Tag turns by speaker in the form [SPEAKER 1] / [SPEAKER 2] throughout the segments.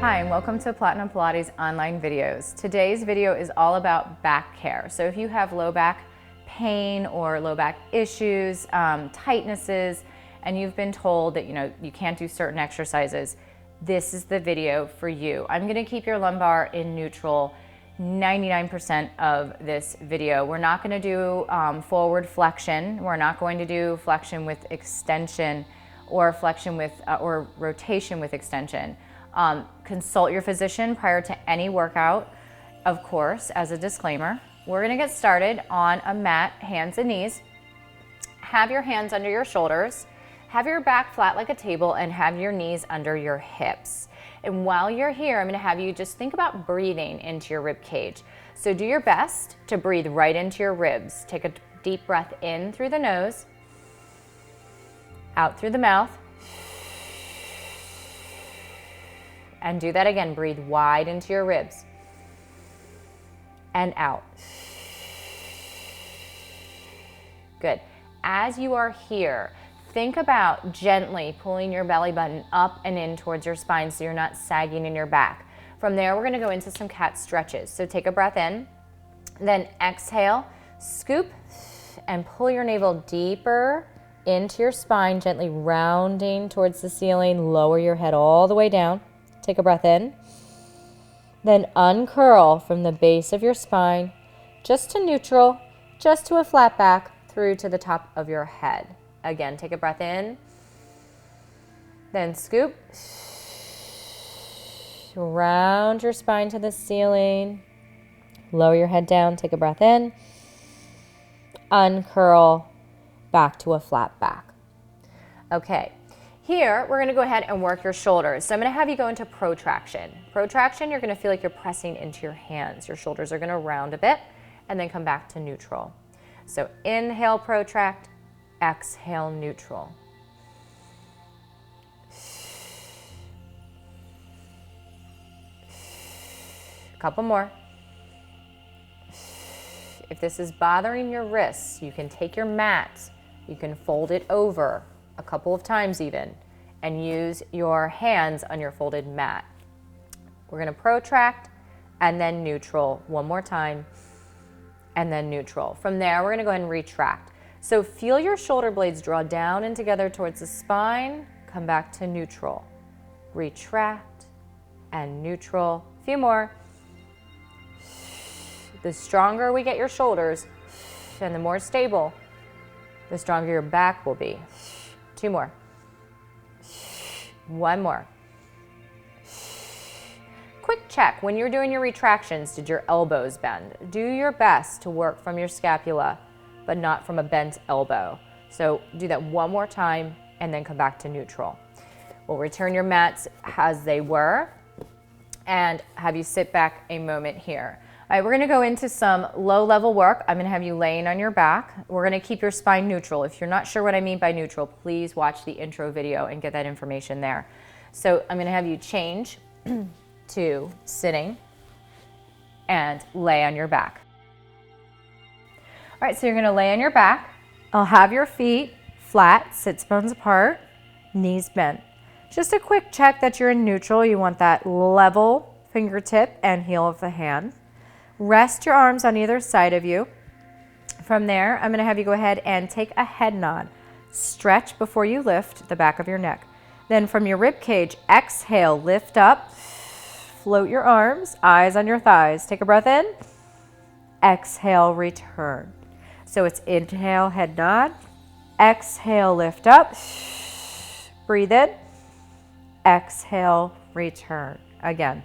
[SPEAKER 1] Hi, and welcome to Platinum Pilates online videos. Today's video is all about back care. So if you have low back pain or low back issues, tightnesses, and you've been told that you can't do certain exercises, this is the video for you. I'm gonna keep your lumbar in neutral 99% of this video. We're not gonna do forward flexion. We're not going to do flexion with extension or flexion with, or rotation with extension. Consult your physician prior to any workout, of course, as a disclaimer. We're gonna get started on a mat, hands and knees. Have your hands under your shoulders, have your back flat like a table, and have your knees under your hips. And while you're here, I'm gonna have you just think about breathing into your rib cage. So do your best to breathe right into your ribs. Take a deep breath in through the nose, out through the mouth, and do that again. Breathe wide into your ribs and out. Good. As you are here, think about gently pulling your belly button up and in towards your spine so you're not sagging in your back. From there, we're gonna go into some cat stretches. So take a breath in, then exhale, scoop, and pull your navel deeper into your spine, gently rounding towards the ceiling. Lower your head all the way down. Take a breath in, then uncurl from the base of your spine, just to neutral, just to a flat back, through to the top of your head. Again, take a breath in, then scoop, round your spine to the ceiling, lower your head down, take a breath in, uncurl, back to a flat back. Okay. Here, we're gonna go ahead and work your shoulders. So I'm gonna have you go into protraction. Protraction, you're gonna feel like you're pressing into your hands. Your shoulders are gonna round a bit and then come back to neutral. So inhale, protract, exhale, neutral. A couple more. If this is bothering your wrists, you can take your mat, you can fold it over a couple of times even, and use your hands on your folded mat. We're gonna protract and then neutral one more time, and then neutral. From there, we're gonna go ahead and retract. So feel your shoulder blades draw down and together towards the spine, come back to neutral. Retract and neutral. A few more. The stronger we get your shoulders and the more stable, the stronger your back will be. Two more. One more. Quick check. When you're doing your retractions, did your elbows bend? Do your best to work from your scapula, but not from a bent elbow. So do that one more time and then come back to neutral. We'll return your mats as they were and have you sit back a moment here. All right, we're gonna go into some low-level work. I'm gonna have you laying on your back. We're gonna keep your spine neutral. If you're not sure what I mean by neutral, please watch the intro video and get that information there. So I'm gonna have you change to sitting and lay on your back. All right, so you're gonna lay on your back. I'll have your feet flat, sits bones apart, knees bent. Just a quick check that you're in neutral. You want that level fingertip and heel of the hand. Rest your arms on either side of you. From there, I'm gonna have you go ahead and take a head nod. Stretch before you lift the back of your neck. Then from your rib cage, exhale, lift up, float your arms, eyes on your thighs. Take a breath in, exhale, return. So it's inhale, head nod, exhale, lift up, breathe in, exhale, return. Again.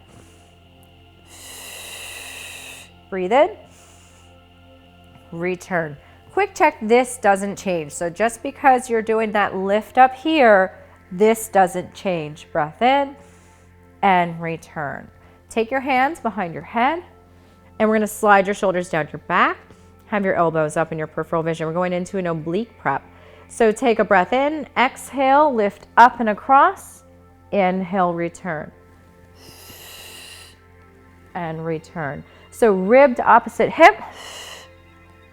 [SPEAKER 1] Breathe in, return. Quick check, this doesn't change. So just because you're doing that lift up here, this doesn't change. Breath in and return. Take your hands behind your head and we're gonna slide your shoulders down your back, have your elbows up in your peripheral vision. We're going into an oblique prep. So take a breath in, exhale, lift up and across, inhale, return. And return. So ribbed opposite hip,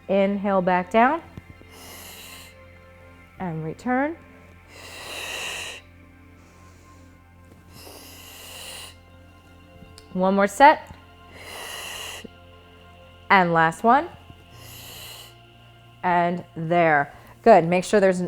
[SPEAKER 1] inhale back down, and return. One more set. And last one. And there. Good. Make sure there's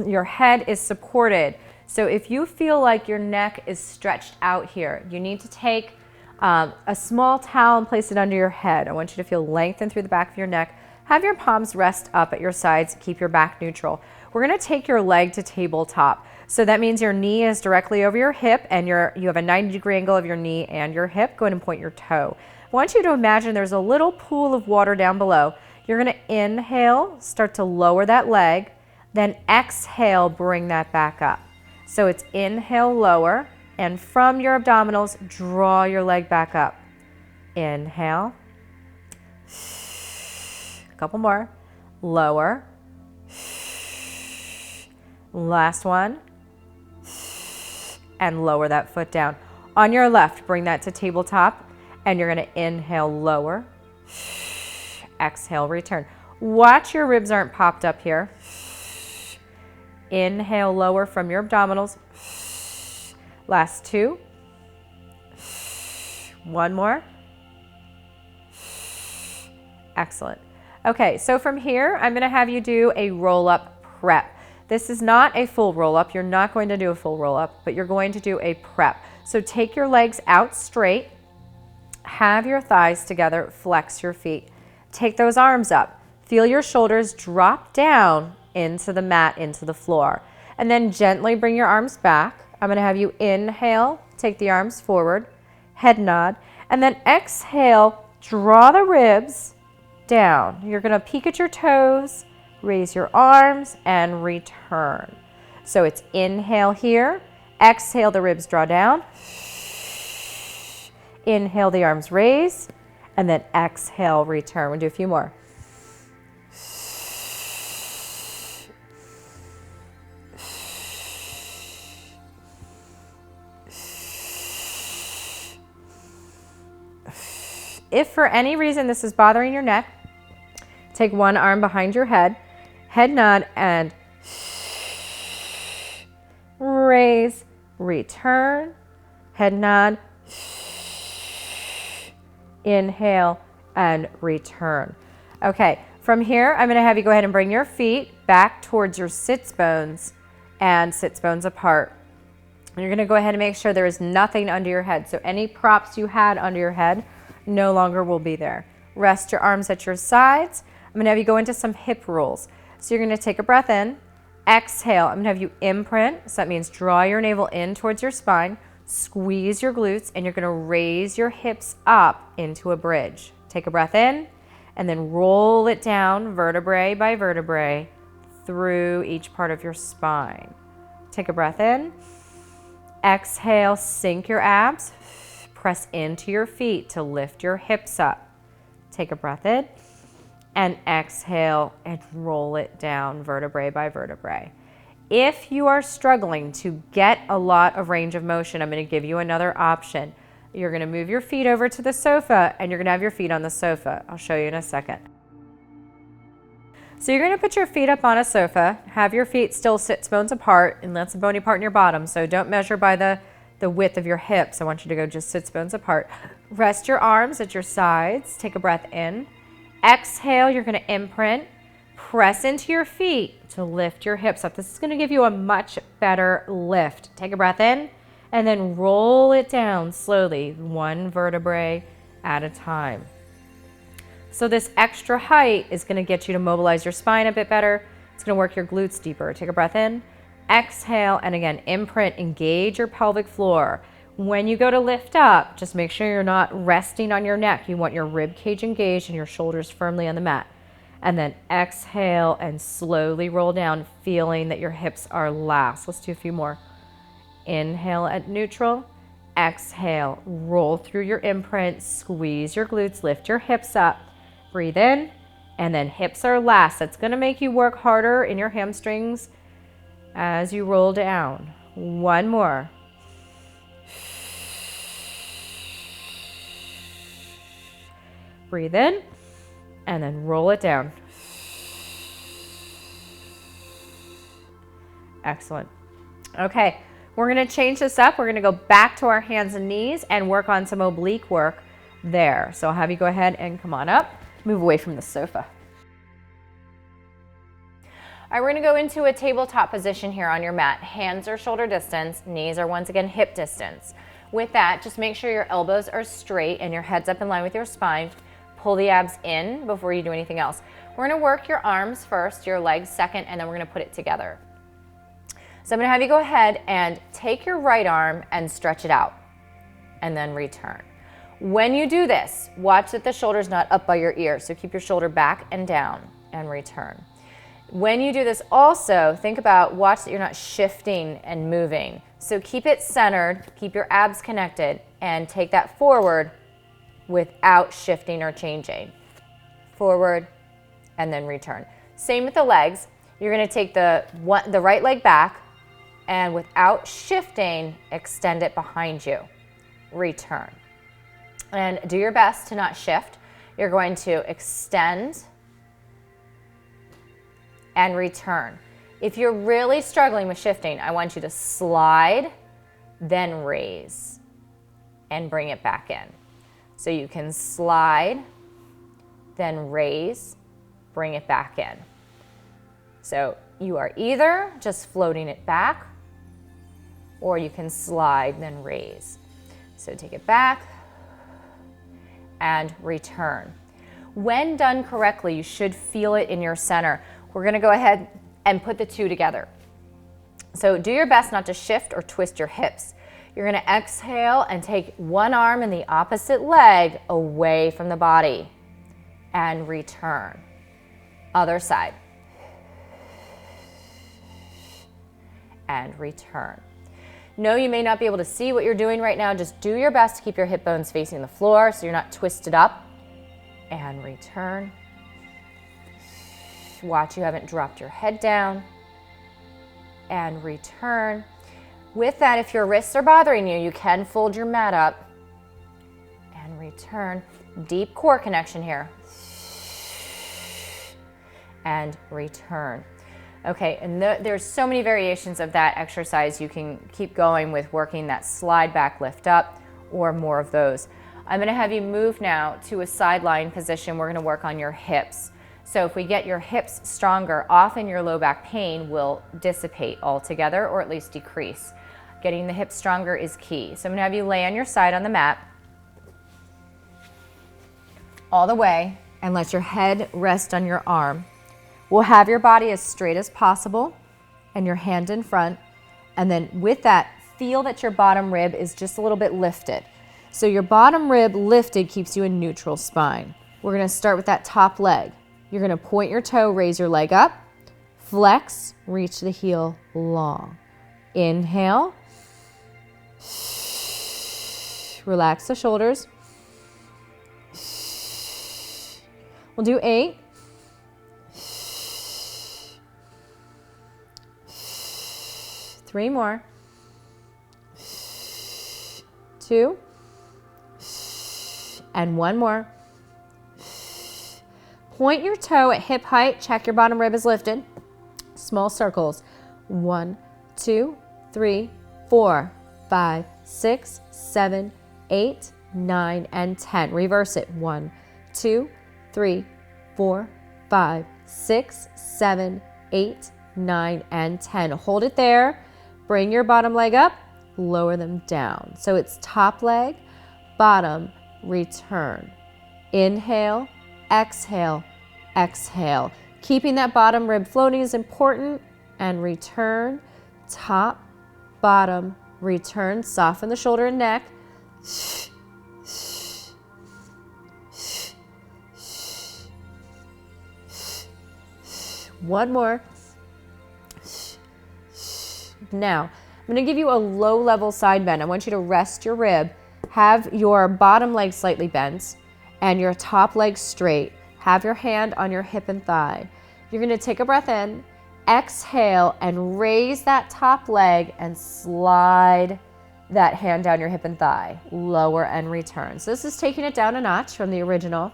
[SPEAKER 1] your head is supported. So if you feel like your neck is stretched out here, you need to take a small towel and place it under your head. I want you to feel lengthened through the back of your neck. Have your palms rest up at your sides. Keep your back neutral. We're going to take your leg to tabletop. So that means your knee is directly over your hip and you have a 90-degree angle of your knee and your hip. Go ahead and point your toe. I want you to imagine there's a little pool of water down below. You're going to inhale, start to lower that leg, then exhale, bring that back up. So it's inhale, lower, and from your abdominals, draw your leg back up. Inhale. A couple more. Lower. Last one. And lower that foot down. On your left, bring that to tabletop, and you're going to inhale, lower. Exhale, return. Watch your ribs aren't popped up here. Inhale, lower from your abdominals. Last two. One more. Excellent. Okay, so from here, I'm going to have you do a roll-up prep. This is not a full roll-up. You're not going to do a full roll-up, but you're going to do a prep. So take your legs out straight. Have your thighs together. Flex your feet. Take those arms up. Feel your shoulders drop down into the mat, into the floor. And then gently bring your arms back. I'm going to have you inhale, take the arms forward, head nod, and then exhale, draw the ribs down. You're going to peek at your toes, raise your arms, and return. So it's inhale here, exhale, the ribs draw down, inhale, the arms raise, and then exhale, return. We'll do a few more. If for any reason this is bothering your neck, take one arm behind your head, head nod, and raise, return, head nod, inhale, and return. Okay, from here, I'm going to have you go ahead and bring your feet back towards your sits bones and sits bones apart. And you're going to go ahead and make sure there is nothing under your head. So any props you had under your head no longer will be there. Rest your arms at your sides. I'm going to have you go into some hip rolls. So you're going to take a breath in, exhale. I'm going to have you imprint. So that means draw your navel in towards your spine, squeeze your glutes, and you're going to raise your hips up into a bridge. Take a breath in, and then roll it down vertebrae by vertebrae through each part of your spine. Take a breath in, exhale, sink your abs. Press into your feet to lift your hips up. Take a breath in and exhale and roll it down vertebrae by vertebrae. If you are struggling to get a lot of range of motion, I'm going to give you another option. You're going to move your feet over to the sofa and you're going to have your feet on the sofa. I'll show you in a second. So you're going to put your feet up on a sofa, have your feet still sits bones apart, and that's a bony part in your bottom, so don't measure by the width of your hips. I want you to go just sits bones apart. Rest your arms at your sides. Take a breath in. Exhale, you're going to imprint. Press into your feet to lift your hips up. This is going to give you a much better lift. Take a breath in and then roll it down slowly, one vertebrae at a time. So this extra height is going to get you to mobilize your spine a bit better. It's going to work your glutes deeper. Take a breath in. Exhale, and again, imprint, engage your pelvic floor. When you go to lift up, just make sure you're not resting on your neck. You want your rib cage engaged and your shoulders firmly on the mat. And then exhale and slowly roll down, feeling that your hips are last. Let's do a few more. Inhale at neutral. Exhale, roll through your imprint, squeeze your glutes, lift your hips up. Breathe in, and then hips are last. That's going to make you work harder in your hamstrings as you roll down. One more. Breathe in and then roll it down. Excellent. Okay, We're gonna change this up. We're gonna go back to our hands and knees and work on some oblique work there. So I'll have you go ahead and come on up, move away from the sofa. All right, we're gonna go into a tabletop position here on your mat. Hands are shoulder distance, knees are once again hip distance. With that, just make sure your elbows are straight and your head's up in line with your spine. Pull the abs in before you do anything else. We're gonna work your arms first, your legs second, and then we're gonna put it together. So I'm gonna have you go ahead and take your right arm and stretch it out, and then return. When you do this, watch that the shoulder's not up by your ear, so keep your shoulder back and down, and return. When you do this also, think about, watch that you're not shifting and moving. So keep it centered, keep your abs connected, and take that forward without shifting or changing. Forward, and then return. Same with the legs. You're gonna take the right leg back, and without shifting, extend it behind you. Return. And do your best to not shift. You're going to extend and return. If you're really struggling with shifting, I want you to slide, then raise, and bring it back in. So you can slide, then raise, bring it back in. So you are either just floating it back, or you can slide, then raise. So take it back and return. When done correctly, you should feel it in your center. We're gonna go ahead and put the two together. So do your best not to shift or twist your hips. You're gonna exhale and take one arm and the opposite leg away from the body and return. Other side. And return. No, you may not be able to see what you're doing right now. Just do your best to keep your hip bones facing the floor so you're not twisted up. And return. Watch you haven't dropped your head down. And return. With that, if your wrists are bothering you, you can fold your mat up. And return. Deep core connection here. And return. Okay, and there's so many variations of that exercise. You can keep going with working that slide back, lift up, or more of those. I'm gonna have you move now to a sideline position. We're gonna work on your hips. So if we get your hips stronger, often your low back pain will dissipate altogether, or at least decrease. Getting the hips stronger is key. So I'm gonna have you lay on your side on the mat, all the way, and let your head rest on your arm. We'll have your body as straight as possible and your hand in front. And then with that, feel that your bottom rib is just a little bit lifted. So your bottom rib lifted keeps you in neutral spine. We're gonna start with that top leg. You're gonna point your toe, raise your leg up, flex, reach the heel long. Inhale. Relax the shoulders. We'll do 8. 3 more. 2. And 1 more. Point your toe at hip height. Check your bottom rib is lifted. Small circles. 1, 2, 3, 4, 5, 6, 7, 8, 9, and 10. Reverse it. 1, 2, 3, 4, 5, 6, 7, 8, 9, and 10. Hold it there. Bring your bottom leg up, lower them down. So it's top leg, bottom, return. Inhale, exhale, exhale. Keeping that bottom rib floating is important. And return, top, bottom, return. Soften the shoulder and neck. One more. Now, I'm going to give you a low-level side bend. I want you to rest your rib, have your bottom leg slightly bent, and your top leg straight. Have your hand on your hip and thigh. You're going to take a breath in, exhale, and raise that top leg and slide that hand down your hip and thigh. Lower and return. So this is taking it down a notch from the original.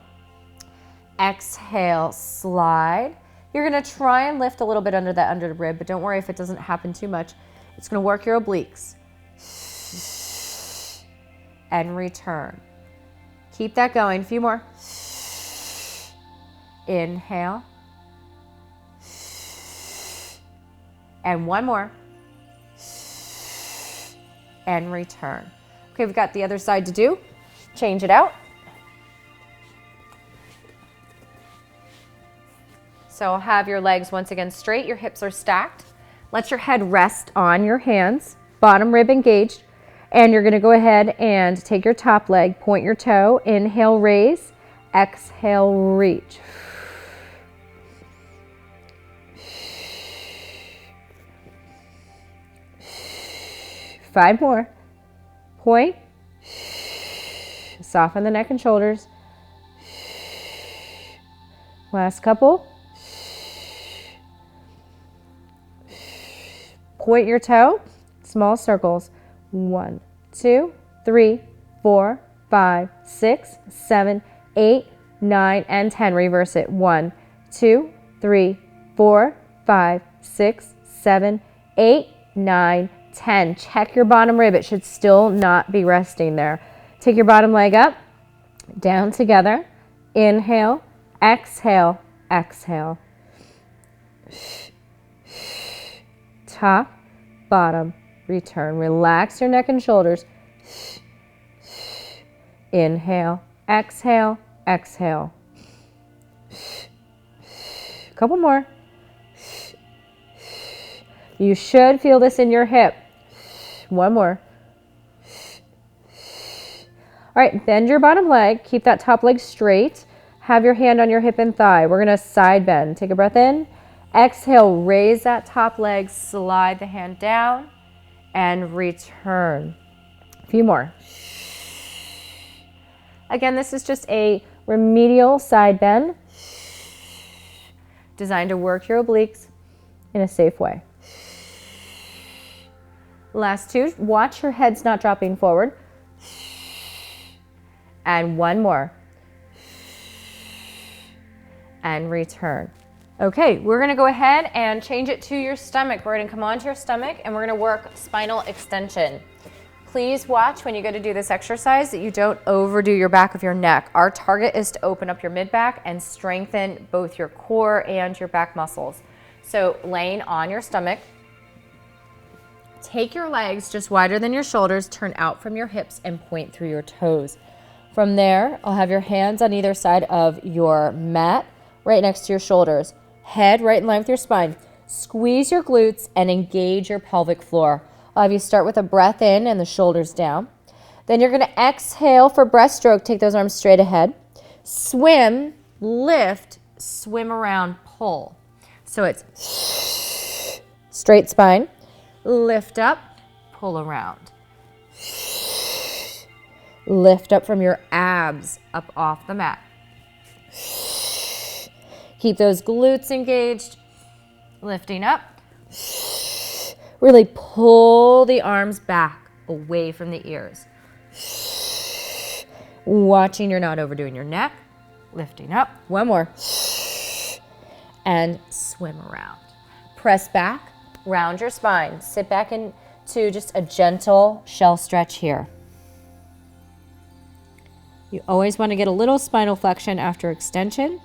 [SPEAKER 1] Exhale, slide. You're going to try and lift a little bit under the rib, but don't worry if it doesn't happen too much. It's going to work your obliques. And return. Keep that going. A few more. Inhale. And one more. And return. Okay, we've got the other side to do. Change it out. So have your legs once again straight, your hips are stacked. Let your head rest on your hands, bottom rib engaged, and you're gonna go ahead and take your top leg, point your toe, inhale, raise, exhale, reach. Five more. Point. Soften the neck and shoulders. Last couple. Point your toe, small circles. 1, 2, 3, 4, 5, 6, 7, 8, 9, and 10. Reverse it. 1, 2, 3, 4, 5, 6, 7, 8, 9, 10. Check your bottom rib. It should still not be resting there. Take your bottom leg up, down together. Inhale, exhale, exhale. Top, bottom, return. Relax your neck and shoulders. Inhale, exhale, exhale. A couple more. You should feel this in your hip. One more. All right, bend your bottom leg. Keep that top leg straight. Have your hand on your hip and thigh. We're gonna side bend. Take a breath in. Exhale, raise that top leg, slide the hand down, and return. A few more. Again, this is just a remedial side bend designed to work your obliques in a safe way. Last two, watch your heads not dropping forward. And one more. And return. Okay, we're gonna go ahead and change it to your stomach. We're gonna come onto your stomach and we're gonna work spinal extension. Please watch when you go to do this exercise that you don't overdo your back of your neck. Our target is to open up your mid-back and strengthen both your core and your back muscles. So laying on your stomach, take your legs just wider than your shoulders, turn out from your hips and point through your toes. From there, I'll have your hands on either side of your mat, right next to your shoulders. Head right in line with your spine. Squeeze your glutes and engage your pelvic floor. I'll have you start with a breath in and the shoulders down. Then you're going to exhale for breaststroke. Take those arms straight ahead. Swim, lift, swim around, pull. So it's straight spine, lift up, pull around. Lift up from your abs up off the mat. Keep those glutes engaged, lifting up. Really pull the arms back away from the ears. Watching you're not overdoing your neck, lifting up. One more. And swim around. Press back, round your spine. Sit back into just a gentle shell stretch here. You always want to get a little spinal flexion after extension.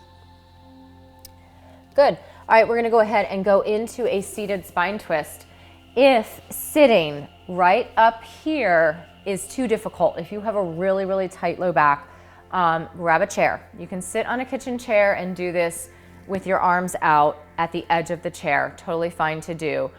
[SPEAKER 1] Good. All right, we're going to go ahead and go into a seated spine twist. If sitting right up here is too difficult, if you have a really, really tight low back, grab a chair. You can sit on a kitchen chair and do this with your arms out at the edge of the chair. Totally fine to do.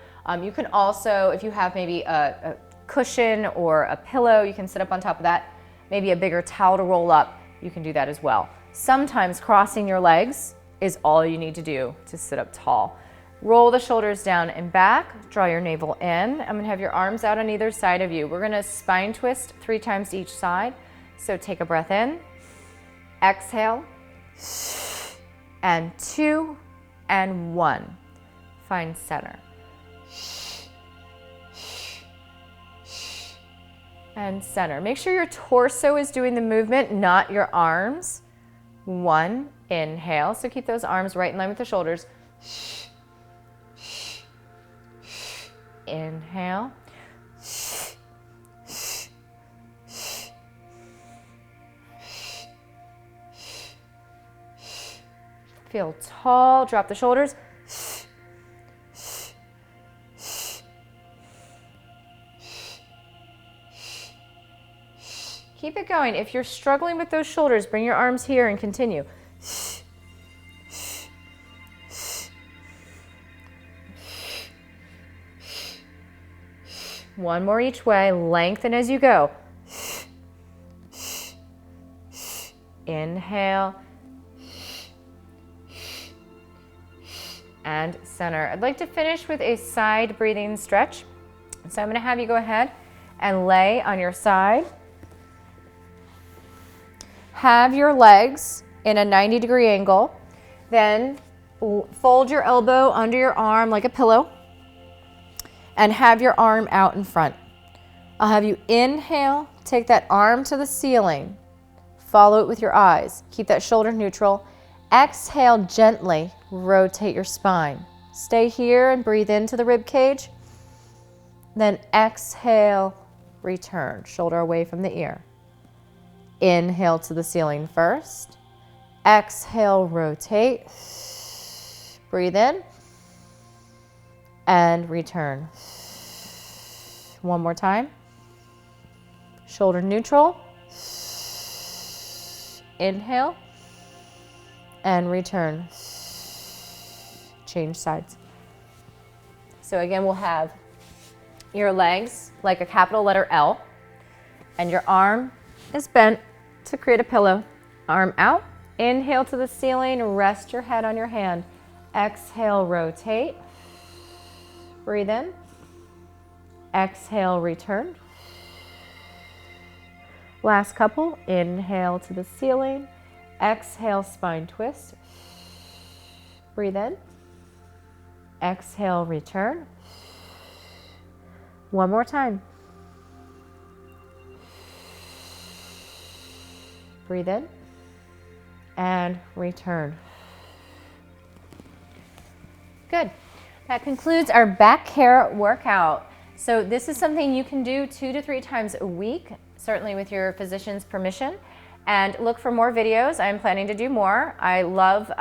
[SPEAKER 1] You can also, if you have maybe a cushion or a pillow, you can sit up on top of that. Maybe a bigger towel to roll up, you can do that as well. Sometimes crossing your legs is all you need to do to sit up tall. Roll the shoulders down and back, draw your navel in. I'm gonna have your arms out on either side of you. We're gonna spine twist 3 times each side. So take a breath in, exhale, and 2, and 1. Find center. And center. Make sure your torso is doing the movement, not your arms. 1, inhale. So keep those arms right in line with the shoulders. Inhale. Feel tall, drop the shoulders. Keep it going. If you're struggling with those shoulders, bring your arms here and continue. One more each way, lengthen as you go. Inhale. And center. I'd like to finish with a side breathing stretch. So I'm going to have you go ahead and lay on your side. Have your legs in a 90-degree angle. Then fold your elbow under your arm like a pillow and have your arm out in front. I'll have you inhale, take that arm to the ceiling. Follow it with your eyes. Keep that shoulder neutral. Exhale, gently rotate your spine. Stay here and breathe into the rib cage. Then exhale, return, shoulder away from the ear. Inhale to the ceiling first. Exhale, rotate. Breathe in and return. One more time. Shoulder neutral. Inhale and return. Change sides. So again, we'll have your legs like a capital letter L, and your arm is bent to create a pillow. Arm out. Inhale to the ceiling. Rest your head on your hand. Exhale, rotate. Breathe in. Exhale, return. Last couple. Inhale to the ceiling. Exhale, spine twist. Breathe in. Exhale, return. One more time. Breathe in and return. Good. That concludes our back care workout. So this is something you can do 2 to 3 times a week, certainly with your physician's permission. And look for more videos. I'm planning to do more. I love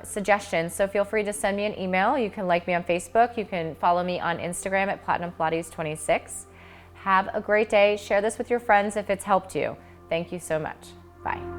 [SPEAKER 1] suggestions, so feel free to send me an email. You can like me on Facebook. You can follow me on Instagram at PlatinumPilates26. Have a great day. Share this with your friends if it's helped you. Thank you so much. Bye.